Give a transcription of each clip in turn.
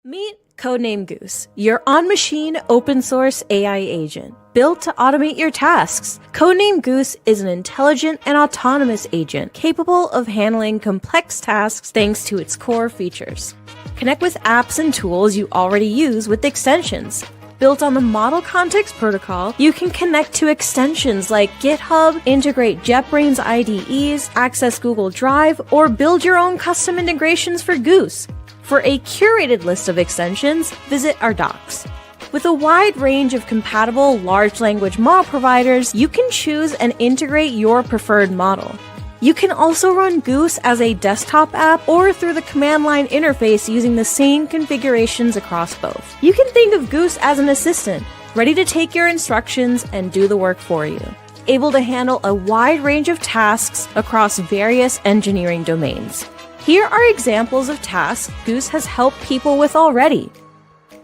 Meet Codename Goose, your on-machine open-source AI agent, built to automate your tasks. Codename Goose is an intelligent and autonomous agent capable of handling complex tasks thanks to its core features. Connect with apps and tools you already use with extensions. Built on the Model Context Protocol, you can connect to extensions like GitHub, integrate JetBrains IDEs, access Google Drive, or build your own custom integrations for Goose. For a curated list of extensions, visit our docs. With a wide range of compatible large language model providers, you can choose and integrate your preferred model. You can also run Goose as a desktop app or through the command line interface using the same configurations across both. You can think of Goose as an assistant, ready to take your instructions and do the work for you. Able to handle a wide range of tasks across various engineering domains. Here are examples of tasks Goose has helped people with already.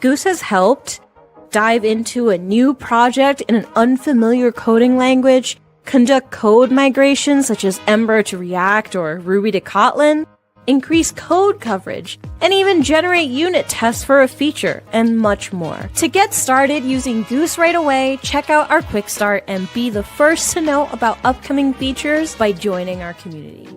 Goose has helped dive into a new project in an unfamiliar coding language, conduct code migrations such as Ember to React or Ruby to Kotlin, increase code coverage, and even generate unit tests for a feature, and much more. To get started using Goose right away, check out our Quick Start and be the first to know about upcoming features by joining our community.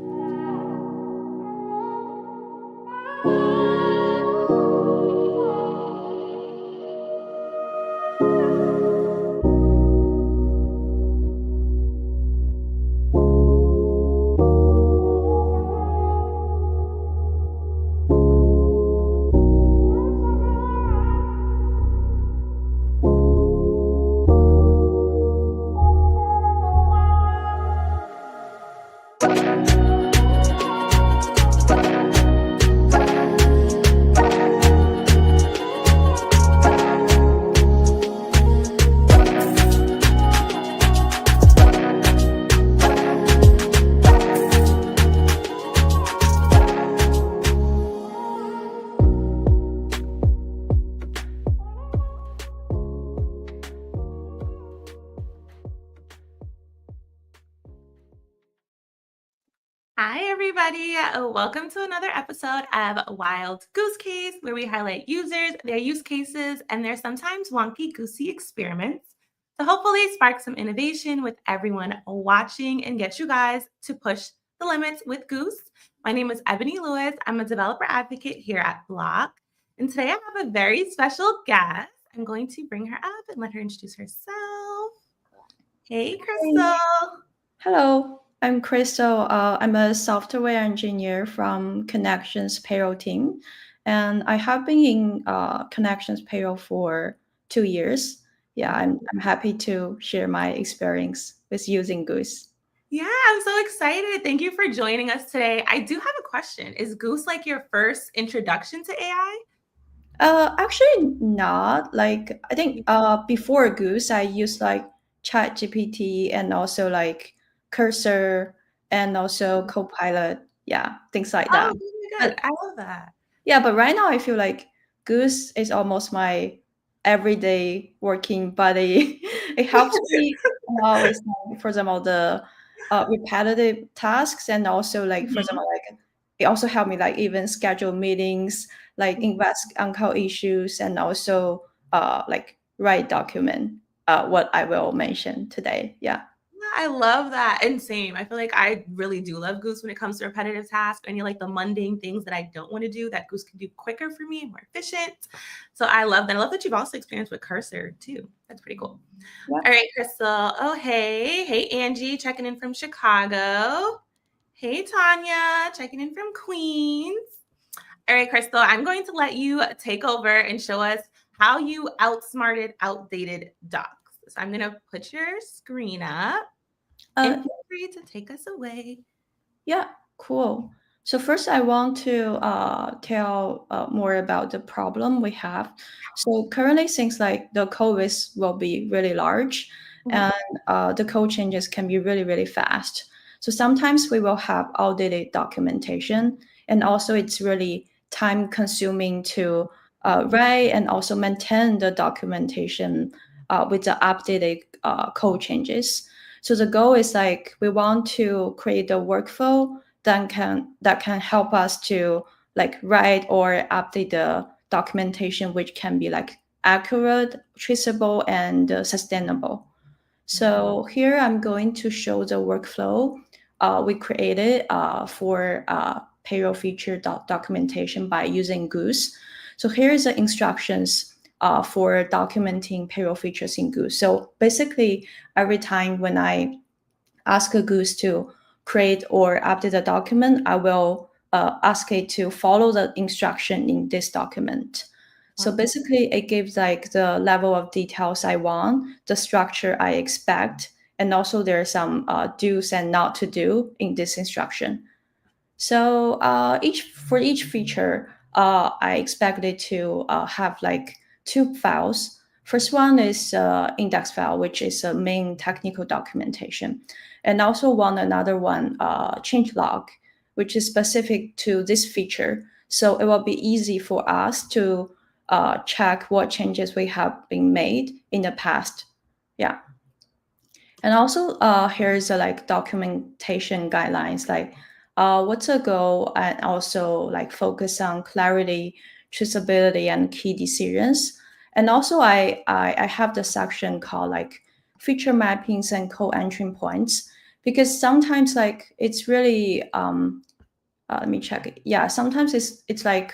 Hi, everybody. Welcome to another episode of Wild Goose Case, where we highlight users, their use cases, and their sometimes wonky goosey experiments to hopefully spark some innovation with everyone watching and get you guys to push the limits with Goose. My name is Ebony Lewis. I'm a developer advocate here at Block. And today I have a very special guest. I'm going to bring her up and let her introduce herself. Hey, Crystal. Hello. I'm Crystal. I'm a software engineer from Connections Payroll team, and I have been in Connections Payroll for 2 years. Yeah, I'm happy to share my experience with using Goose. Yeah, I'm so excited. Thank you for joining us today. I do have a question. Is Goose like your first introduction to AI? Actually not. Like I think before Goose, I used like ChatGPT and also like Cursor and also Copilot. Yeah, things like that. Oh, good. I love that. Yeah, but right now I feel like Goose is almost my everyday working buddy. It helps me with, like, for example, the repetitive tasks, and also like for example, like it also helped me like even schedule meetings, like invest on code issues, and also like write document what I will mention today. Yeah. I love that. And same. I feel like I really do love Goose when it comes to repetitive tasks. And you like the mundane things that I don't want to do that Goose can do quicker for me, more efficient. So I love that. I love that you've also experienced with Cursor too. That's pretty cool. Yeah. All right, Crystal. Oh, hey. Hey, Angie, checking in from Chicago. Hey, Tanya, checking in from Queens. All right, Crystal, I'm going to let you take over and show us how you outsmarted outdated docs. So I'm going to put your screen up. And feel free to take us away. Yeah, cool. So first, I want to tell more about the problem we have. So currently, things like the code base will be really large, and the code changes can be really, really fast. So sometimes we will have outdated documentation, and also it's really time consuming to write and also maintain the documentation with the updated code changes. So the goal is like we want to create a workflow that can help us to like write or update documentation which can be like accurate, traceable, and sustainable. So here I'm going to show the workflow we created for payroll feature documentation by using Goose. So here's the instructions for documenting payroll features in Goose. So basically, every time when I ask a Goose to create or update a document, I will ask it to follow the instruction in this document. So basically, it gives like the level of details I want, the structure I expect, and also there's some do's and not to do in this instruction. So for each feature, I expect it to have like two files. First one is index file, which is a main technical documentation, and also another one change log, which is specific to this feature. So it will be easy for us to check what changes we have been made in the past. Yeah. And also here's like documentation guidelines, like what's a goal, and also like focus on clarity, traceability, and key decisions. And also I have the section called like feature mappings and code entry points, because sometimes like it's really let me check it. Yeah, sometimes it's like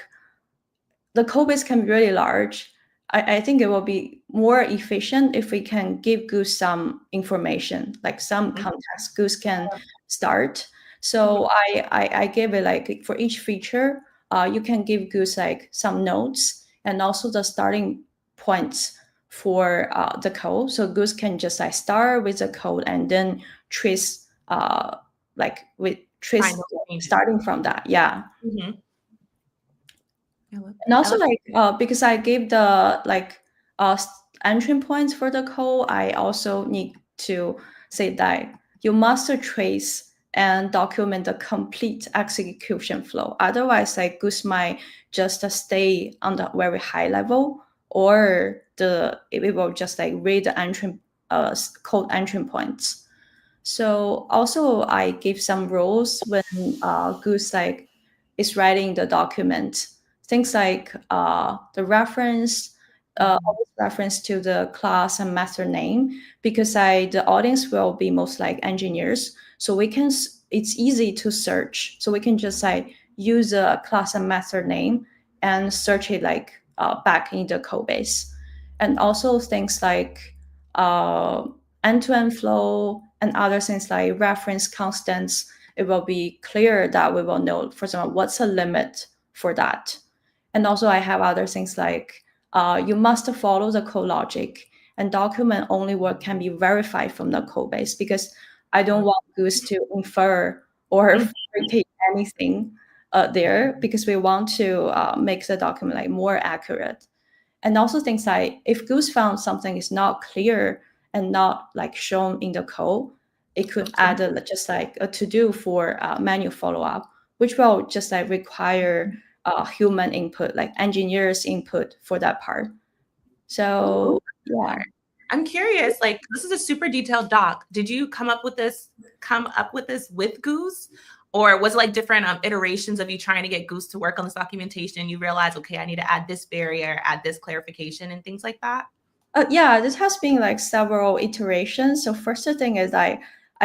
the code base can be really large. I think it will be more efficient if we can give Goose some information, like some context. Goose can start. So I gave it like for each feature, you can give Goose like some notes and also the starting points for the code. So Goose can just like start with the code and then trace starting from that. Yeah. Mm-hmm. And also because I gave the entry points for the code, I also need to say that you must trace and document the complete execution flow. Otherwise, like Goose might just stay on the very high level, or it will just like read the entry code entry points. So also I give some rules when Goose like is writing the document. Things like the reference, always reference to the class and method name, because the audience will be most like engineers. So it's easy to search. So we can just like use a class and method name and search it like back in the code base. And also things like end-to-end flow and other things like reference constants, it will be clear that we will know, for example, what's the limit for that. And also I have other things like you must follow the code logic, and document only work can be verified from the code base, because I don't want Goose to infer or fabricate anything there, because we want to make the document like more accurate. And also things like if Goose found something is not clear and not like shown in the code, it could add just like a to-do for manual follow-up, which will just like require human input, like engineers input for that part. So yeah. I'm curious, like this is a super detailed doc. Did you come up with this with Goose? Or was it like different iterations of you trying to get Goose to work on this documentation? You realize, okay, I need to add this barrier, add this clarification, and things like that? Yeah, this has been like several iterations. So first thing is I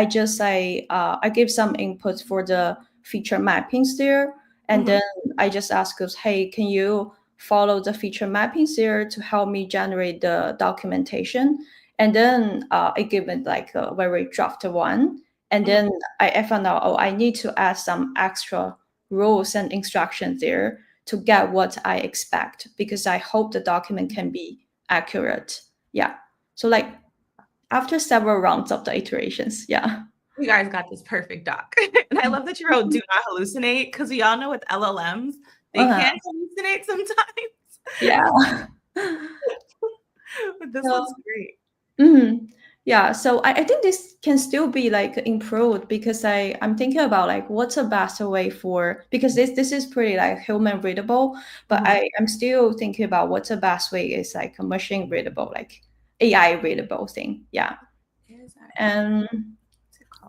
give some inputs for the feature mappings there, and then I just ask us, hey, can you follow the feature mappings there to help me generate the documentation? And then I give it like a very draft one, and then I found out, oh, I need to add some extra rules and instructions there to get what I expect, because I hope the document can be accurate. Yeah. So like after several rounds of the iterations, yeah. You guys got this perfect doc. And I love that you wrote do not hallucinate, because we all know with LLMs, they can hallucinate sometimes. Yeah. But this looks great. Mm-hmm. Yeah, so I think this can still be like improved, because I'm thinking about like what's the best way for, because this is pretty like human readable, but I'm still thinking about what's the best way is like a machine readable, like AI readable thing. Yeah. And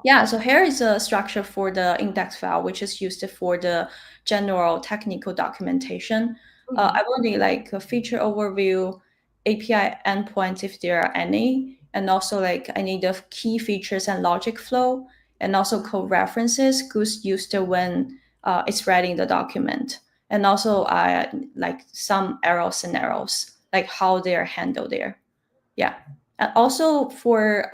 Yeah, so here is a structure for the index file, which is used for the general technical documentation. I will need like a feature overview, API endpoints if there are any, and also like I need the key features and logic flow, and also code references Goose used when it's writing the document, and also like some error scenarios, like how they are handled there. Yeah. And also for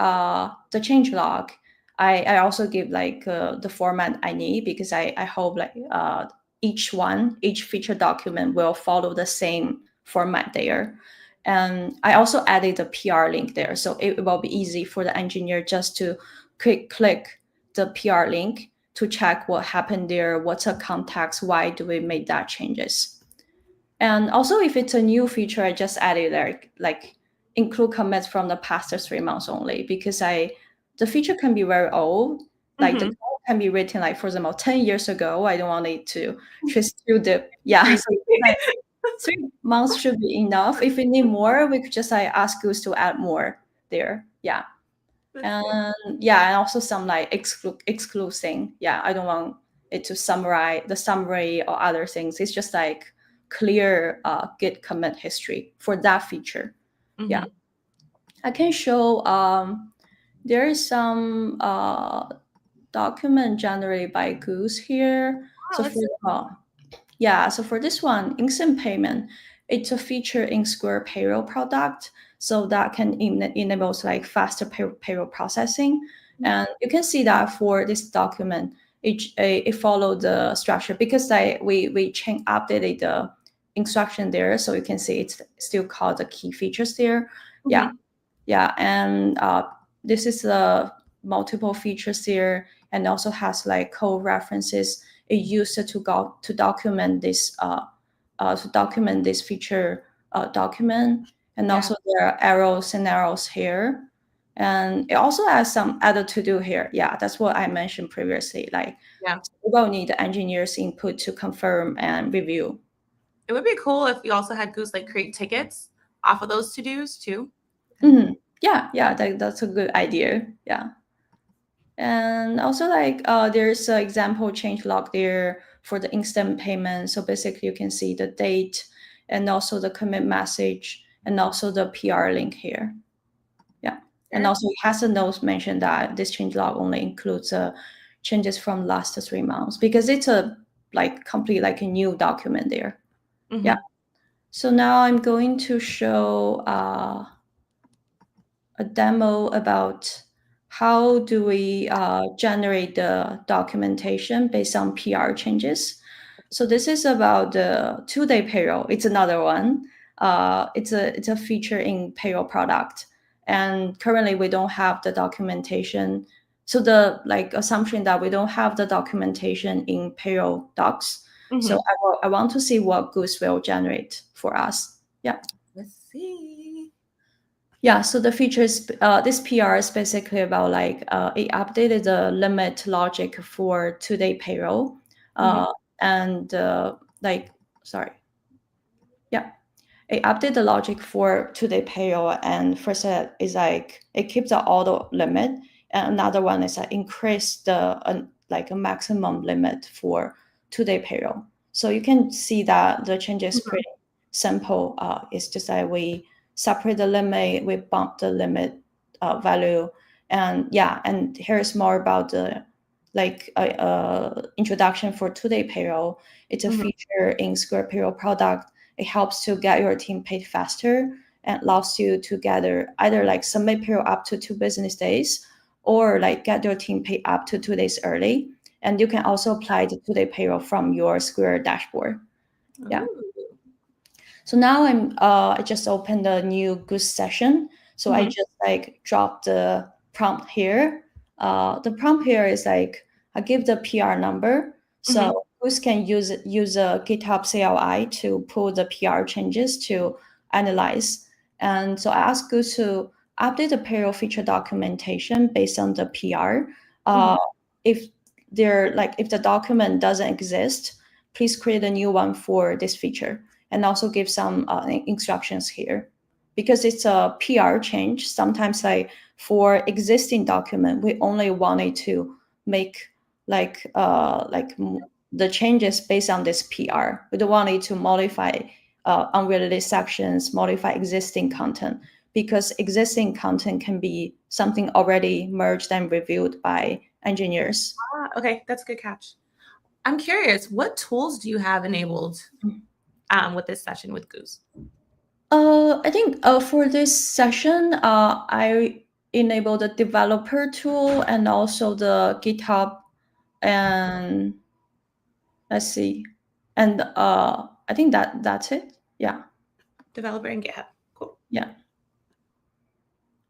the change log, I also give like the format I need because I hope like each feature document will follow the same format there. And I also added a PR link there. So it will be easy for the engineer just to click the PR link to check what happened there, what's the context, why do we make that changes. And also, if it's a new feature, I just added like include commits from the past 3 months only because the feature can be very old. Like the code can be written like for example 10 years ago. I don't want it to just do the Crazy. So like 3 months should be enough. If we need more, we could just like ask Goose to add more there. Yeah. And yeah, and also some like excluding. Yeah, I don't want it to summarize the summary or other things. It's just like clear git commit history for that feature. Yeah, I can show there is some document generated by Goose here. Oh, So let's for yeah, so for this one, instant payment, it's a feature in Square payroll product, so that can enables like faster payroll processing. And you can see that for this document, it followed the structure because we updated the instruction there, so you can see it's still called the key features there. Yeah, yeah, and this is the multiple features here, and also has like code references it used to go to document this feature document, and also there are arrow scenarios here, and it also has some other to do here. Yeah, that's what I mentioned previously. Like, Yeah. we will need the engineers' input to confirm and review. It would be cool if we also had Goose like create tickets off of those to-dos too. Yeah, that's a good idea. Yeah. And also like there's an example change log there for the instant payment. So basically you can see the date and also the commit message and also the PR link here. Yeah. And also it has a note mentioned that this change log only includes changes from last 3 months because it's a like complete like a new document there. Yeah. So now I'm going to show a demo about how do we generate the documentation based on PR changes. So this is about the 2-day payroll. It's another one. It's a feature in payroll product, and currently we don't have the documentation. So the like assumption that we don't have the documentation in payroll docs. So I want to see what Goose will generate for us. Yeah. Let's see. Yeah, so the features, this PR is basically about like it updated the limit logic for 2-day payroll, and like sorry, yeah, it updated the logic for 2-day payroll, and first is like it keeps the auto limit, and another one is like increase the like a maximum limit for 2-day payroll. So you can see that the changes pretty simple. It's just like we separate the limit, we bump the limit value, and yeah, and here's more about the like introduction for 2-day payroll. It's a feature in Square payroll product. It helps to get your team paid faster and allows you to gather either like submit payroll up to 2 business days or like get your team paid up to 2 days early. And you can also apply the 2-day payroll from your Square dashboard. Yeah. So now I just opened a new Goose session. So I just like dropped the prompt here. The prompt here is like I give the PR number. So Goose can use a GitHub CLI to pull the PR changes to analyze. And so I asked Goose to update the payroll feature documentation based on the PR. If if the document doesn't exist, please create a new one for this feature, and also give some instructions here because it's a PR change. Sometimes like for existing document, we only wanted to make the changes based on this PR. We don't want it to modify unrelated sections, modify existing content, because existing content can be something already merged and reviewed by engineers. Okay, that's a good catch. I'm curious, what tools do you have enabled with this session with Goose? I think for this session, I enabled the developer tool and also the GitHub, and let's see, and I think that's it. Yeah. Developer and GitHub. Cool. Yeah.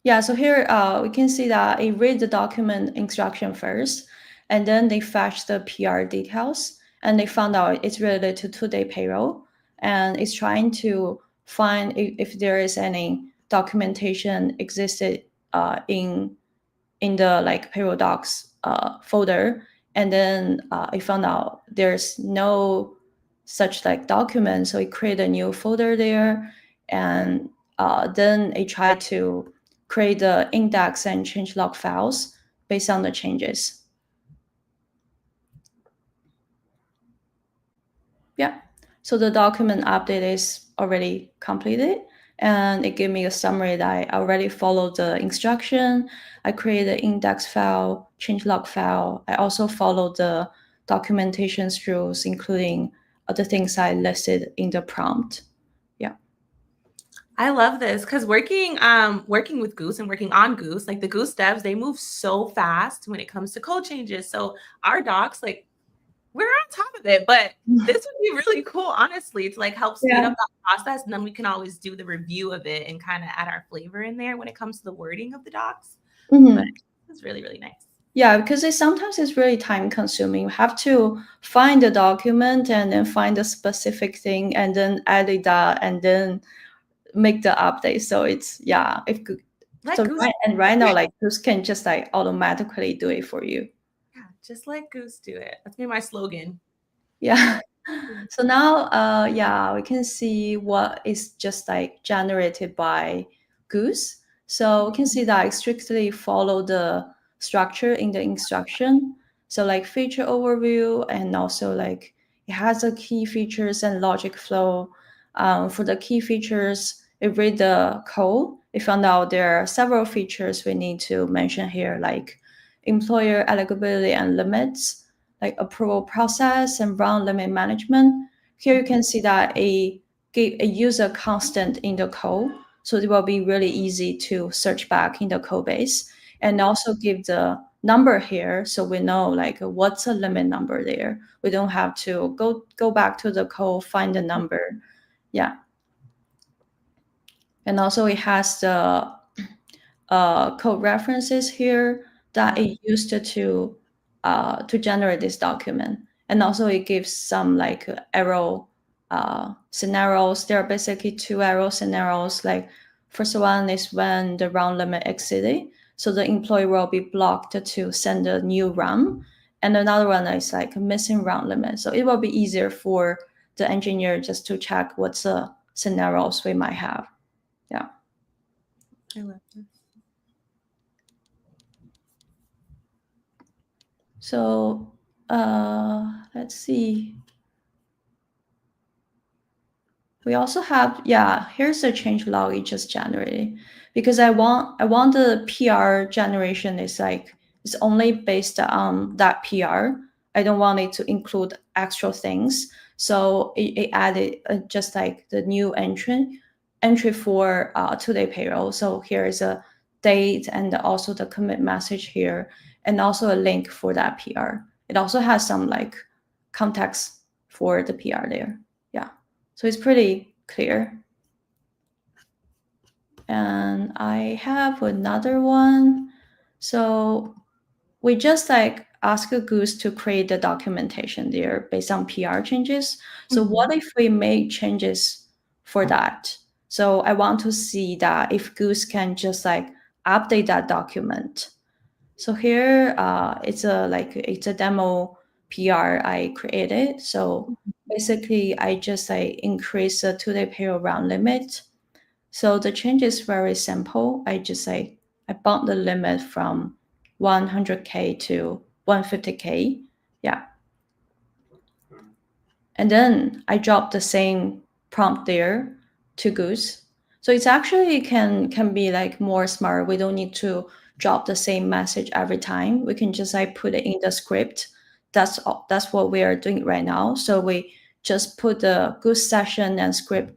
Yeah, so here we can see that it read the document instruction first, and then they fetch the PR details, and they found out it's related to 2-day payroll, and it's trying to find if there is any documentation existed in the like payroll docs folder, and then it found out there's no such like document, so it created a new folder there, and then it tried to create the index and changelog files based on the changes. Yeah, so the document update is already completed, and it gave me a summary that I already followed the instruction. I created an index file, changelog file. I also followed the documentation rules, including the things I listed in the prompt. Yeah. I love this because working with Goose and working on Goose, like the Goose devs, they move so fast when it comes to code changes. So our docs, like we're on top of it, but this would be really cool, honestly, to like help speed up that process. And then we can always do the review of it and kind of add our flavor in there when it comes to the wording of the docs. But it's really, really nice. Yeah, because sometimes it's really time consuming. You have to find the document and then find the specific thing and then edit that and then make the update. So it's right now like Goose can just like automatically do it for you. Yeah, just let Goose do it. That's been my slogan. Yeah. So now we can see what is just like generated by Goose. So we can see that I strictly follow the structure in the instruction. So like feature overview, and also like it has the key features and logic flow. For the key features, it read the code. It found out there are several features we need to mention here, like employer eligibility and limits, like approval process and round limit management. Here you can see that a user constant in the code, so it will be really easy to search back in the code base, and also give the number here, so we know like what's a limit number there. We don't have to go back to the code, find the number. Yeah. And also it has the code references here that it used to generate this document. And also it gives some like arrow scenarios. There are basically 2 arrow scenarios. Like first one is when the round limit exceeded, so the employee will be blocked to send a new round. And another one is like a missing round limit. So it will be easier for the engineer just to check what's the scenarios we might have. Yeah. I love this. So let's see. We also have, here's the change log it just generated, because I want the PR generation is like, it's only based on that PR. I don't want it to include extra things. So it added just like the new entry for 2-day payroll. So here is a date and also the commit message here, and also a link for that PR. It also has some like context for the PR there. Yeah. So it's pretty clear. And I have another one. So we just like ask a Goose to create the documentation there based on PR changes. So what if we make changes for that? So I want to see that if Goose can just like update that document. So here it's a demo PR I created. So basically I just like increase the 2-day payroll round limit. So the change is very simple. I just like I bumped the limit from 100K to 150K. Yeah. And then I dropped the same prompt there to Goose. So it's actually can be like more smart. We don't need to drop the same message every time. We can just like put it in the script. That's what we are doing right now. So we just put the Goose session and script,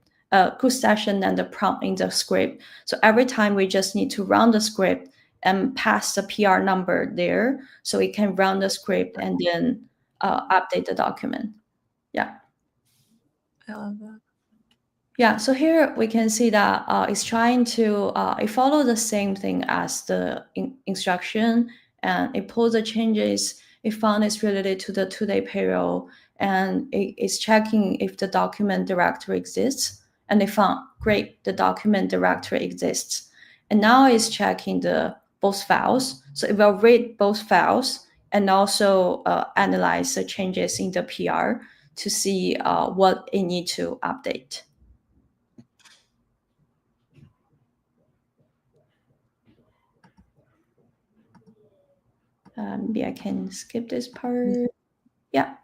Goose session and the prompt in the script. So every time we just need to run the script and pass the PR number there, so we can run the script and then update the document. Yeah. I love that. Yeah, so here we can see that it's trying to it follow the same thing as the instruction, and it pulls the changes. It found it's related to the 2-day payroll, and it is checking if the document directory exists. And they found great, the document directory exists. And now it's checking the both files. So it will read both files and also analyze the changes in the PR to see what it need to update. Maybe I can skip this part. Yeah.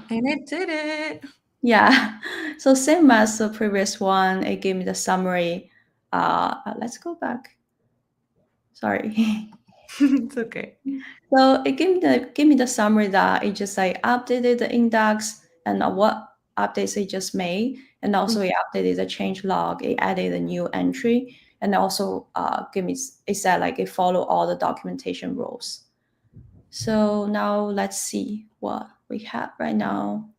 And it did it. Yeah. So same as the previous one, it gave me the summary. Let's go back. Sorry. It's okay. So it gave me the summary that it just like updated the index and what updates it just made, and also it updated the change log. It added a new entry, and also it said like it follow all the documentation rules. So now let's see what we have right now.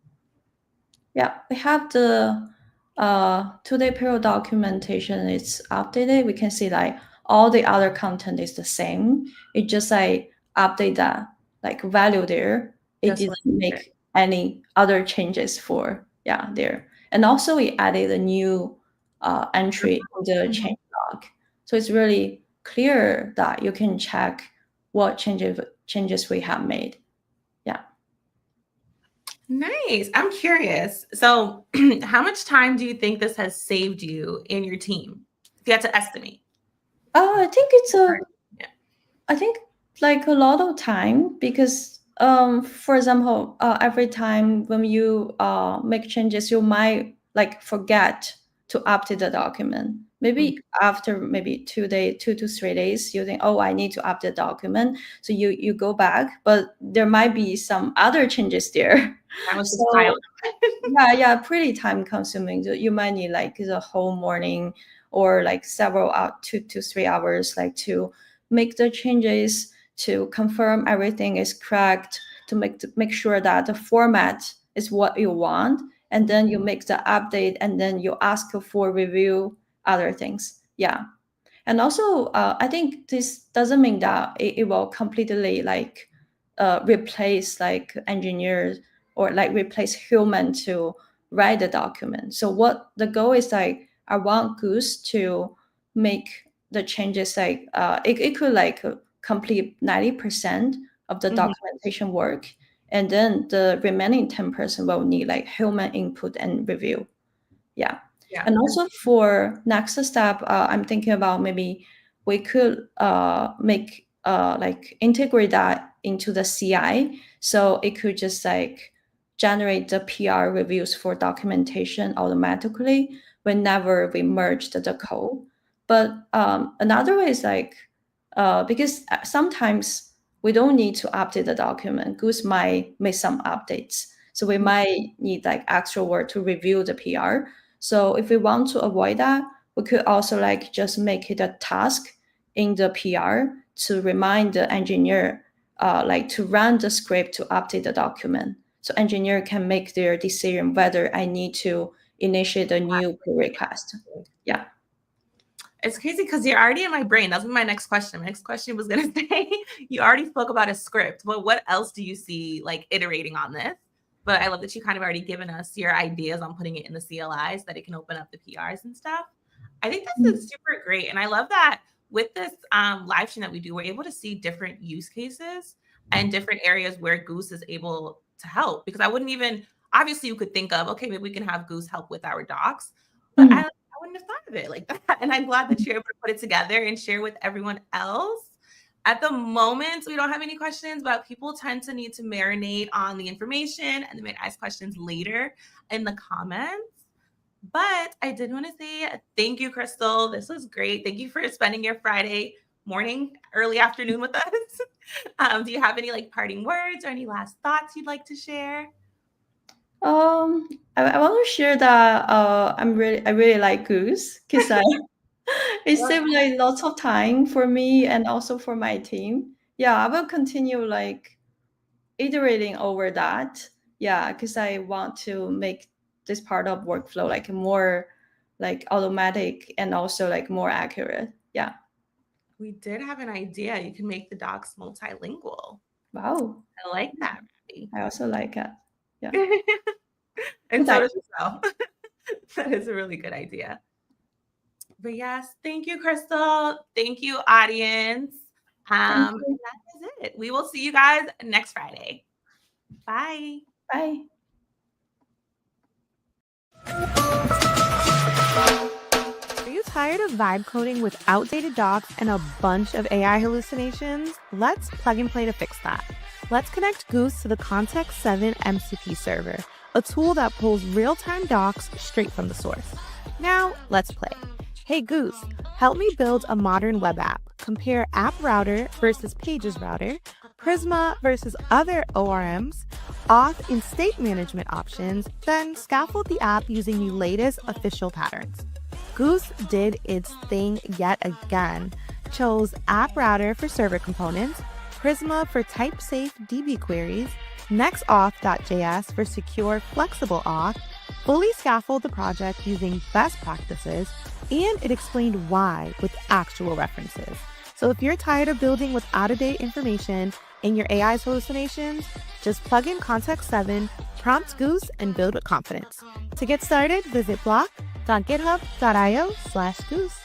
Yeah, we have the 2-day payroll documentation. It's updated. We can see like all the other content is the same. It just like update that like value there. It Just didn't like make any other changes for there. And also we added a new entry in the change log. So it's really clear that you can check what changes we have made. Yeah. Nice. I'm curious. So, how much time do you think this has saved you and your team? If you had to estimate. I think it's Yeah. I think like a lot of time because for example every time when you make changes you might like forget to update the document. Maybe after maybe 2 to 3 days you think, oh, I need to update the document, so you go back, but there might be some other changes there. That was just So wild. yeah, pretty time consuming. You might need like the whole morning or like several 2 to 3 hours like to make the changes, to confirm everything is correct, to make sure that the format is what you want, and then you make the update and then you ask for review other things. Yeah. And also I think this doesn't mean that it will completely like replace like engineers or like replace human to write the document. So what the goal is like, I want Goose to make the changes like it could like complete 90% of the documentation work, and then the remaining 10% will need like human input and review. Yeah. Yeah. And also for next step, I'm thinking about maybe we could make like integrate that into the CI, so it could just like generate the PR reviews for documentation automatically whenever we merge the code. But another way is like because sometimes we don't need to update the document. Goose might make some updates, so we might need like extra work to review the PR. So if we want to avoid that, we could also like just make it a task in the PR to remind the engineer like to run the script to update the document. So engineer can make their decision whether I need to initiate a new pull request. Yeah. It's crazy because you're already in my brain. That's my next question. My next question was going to say, you already spoke about a script, but what else do you see like iterating on this? But I love that you kind of already given us your ideas on putting it in the CLI so that it can open up the PRs and stuff. I think this is super great. And I love that with this live stream that we do, we're able to see different use cases and different areas where Goose is able to help. Because I wouldn't even, obviously you could think of, okay, maybe we can have Goose help with our docs. But I wouldn't have thought of it like that. And I'm glad that you're able to put it together and share with everyone else. At the moment, we don't have any questions, but people tend to need to marinate on the information and they might ask questions later in the comments. But I did want to say thank you, Crystal. This was great. Thank you for spending your Friday morning, early afternoon with us. Do you have any like parting words or any last thoughts you'd like to share? I want to share that I really like Goose because it saved like lots of time for me and also for my team. Yeah, I will continue like iterating over that. Yeah, because I want to make this part of workflow like more like automatic and also like more accurate. Yeah. We did have an idea. You can make the docs multilingual. Wow. I like that, Ravi. I also like it. Yeah. And so does Michelle. That is a really good idea. But yes, thank you, Crystal. Thank you, audience. Thank you. And that is it. We will see you guys next Friday. Bye. Bye. Are you tired of vibe coding with outdated docs and a bunch of AI hallucinations? Let's plug and play to fix that. Let's connect Goose to the Context 7 MCP server, a tool that pulls real-time docs straight from the source. Now, let's play. Hey Goose, help me build a modern web app. Compare App Router versus Pages Router, Prisma versus other ORMs, auth and state management options, then scaffold the app using the latest official patterns. Goose did its thing yet again, chose App Router for server components, Prisma for type-safe DB queries, nextauth.js for secure, flexible auth, fully scaffold the project using best practices, and it explained why with actual references. So if you're tired of building with out-of-date information in your AI's hallucinations, just plug in Context 7, prompt Goose, and build with confidence. To get started, visit block.github.io/Goose.